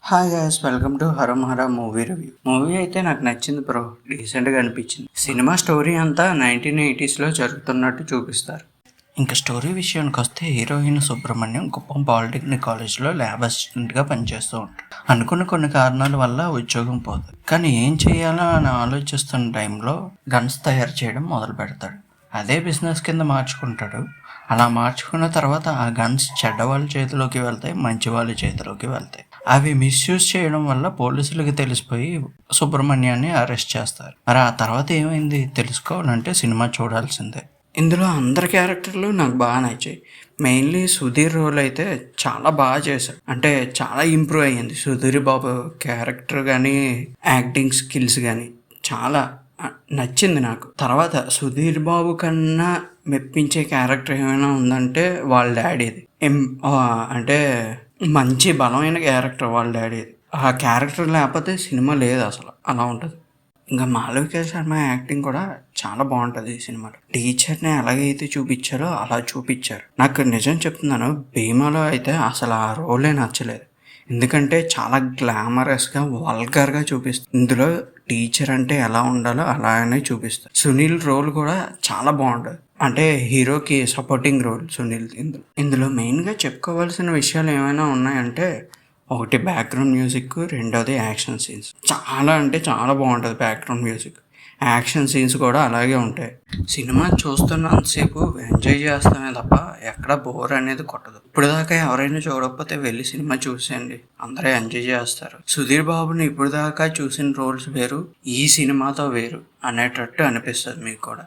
Hi guys, welcome to Haram Hara movie review. Movie అయితే నాకు నచ్చింది బ్రో, డీసెంట్గా అనిపించింది. సినిమా స్టోరీ అంతా 1980s జరుగుతున్నట్టు చూపిస్తారు. ఇంకా స్టోరీ విషయానికి వస్తే హీరోయిన్ సుబ్రహ్మణ్యం కుప్పం పాలిటెక్నిక్ కాలేజ్లో ల్యాబ్ అసిస్టెంట్గా పనిచేస్తూ ఉంటాడు. అనుకున్న కొన్ని కారణాల వల్ల ఉద్యోగం పోదు, కానీ ఏం చేయాలో అని ఆలోచిస్తున్న టైంలో గన్స్ తయారు చేయడం మొదలు పెడతాడు. అదే బిజినెస్ కింద మార్చుకుంటాడు. అలా మార్చుకున్న తర్వాత ఆ గన్స్ చెడ్డవాళ్ళ చేతిలోకి వెళ్తాయి, మంచి వాళ్ళ చేతిలోకి వెళ్తాయి. అవి మిస్యూజ్ చేయడం వల్ల పోలీసులకి తెలిసిపోయి సుబ్రహ్మణ్యాన్ని అరెస్ట్ చేస్తారు. మరి ఆ తర్వాత ఏమైంది తెలుసుకోవాలంటే సినిమా చూడాల్సిందే. ఇందులో అందరి క్యారెక్టర్లు నాకు బాగా నచ్చాయి. మెయిన్లీ సుధీర్ రోల్ అయితే చాలా బాగా చేశాడు, అంటే చాలా ఇంప్రూవ్ అయ్యింది సుధీర్ బాబు క్యారెక్టర్ కానీ యాక్టింగ్ స్కిల్స్ కానీ చాలా నచ్చింది నాకు. తర్వాత సుధీర్ బాబు కన్నా మెప్పించే క్యారెక్టర్ ఏమైనా ఉందంటే వాళ్ళ డాడీది. అంటే మంచి బలమైన క్యారెక్టర్ వాళ్ళ డాడీది. ఆ క్యారెక్టర్ లేకపోతే సినిమా లేదు అసలు, అలా ఉంటుంది. ఇంకా మాళవిక శర్మ యాక్టింగ్ కూడా చాలా బాగుంటుంది ఈ సినిమాలో. టీచర్ని ఎలాగైతే చూపించారో అలా చూపించారు. నాకు నిజం చెప్తున్నాను, భీమాలో అయితే అసలు ఆ రోలే నచ్చలేదు. ఎందుకంటే చాలా గ్లామరస్గా వల్గర్గా చూపిస్తుంది. ఇందులో టీచర్ అంటే ఎలా ఉండాలో అలానే చూపిస్తారు. సునీల్ రోల్ కూడా చాలా బాగుంటుంది, అంటే హీరోకి సపోర్టింగ్ రోల్ సునీల్. ఇందులో మెయిన్గా చెప్పుకోవాల్సిన విషయాలు ఏమైనా ఉన్నాయంటే, ఒకటి బ్యాక్గ్రౌండ్ మ్యూజిక్, రెండోది యాక్షన్ సీన్స్. చాలా అంటే చాలా బాగుంటుంది బ్యాక్గ్రౌండ్ మ్యూజిక్. యాక్షన్ సీన్స్ కూడా అలాగే ఉంటాయి. సినిమా చూస్తున్నంతసేపు ఎంజాయ్ చేస్తామే తప్ప ఎక్కడ బోర్ అనేది కొట్టదు. ఇప్పుడు దాకా ఎవరైనా చూడకపోతే వెళ్ళి సినిమా చూసేయండి, అందరూ ఎంజాయ్ చేస్తారు. సుధీర్ బాబుని ఇప్పుడు దాకా చూసిన రోల్స్ వేరు, ఈ సినిమాతో వేరు అనేటట్టు అనిపిస్తుంది మీకు కూడా.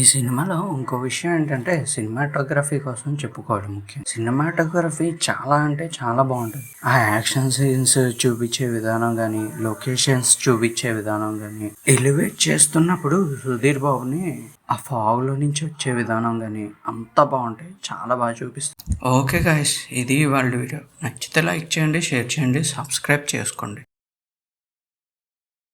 ఈ సినిమాలో ఇంకో విషయం ఏంటంటే సినిమాటోగ్రఫీ కోసం చెప్పుకోవాలి. ముఖ్యం సినిమాటోగ్రఫీ చాలా అంటే చాలా బాగుంటుంది. ఆ యాక్షన్ సీన్స్ చూపించే విధానం కానీ, లొకేషన్స్ చూపించే విధానం కానీ, ఎలివేట్ చేస్తున్నప్పుడు సుధీర్ బాబుని ఆ ఫాగ్లో నుంచి వచ్చే విధానం కానీ అంతా బాగుంటాయి, చాలా బాగా చూపిస్తుంది. ఓకే గాయస్, ఇది వాళ్ళ వీడియో. నచ్చితే లైక్ చేయండి, షేర్ చేయండి, సబ్స్క్రైబ్ చేసుకోండి.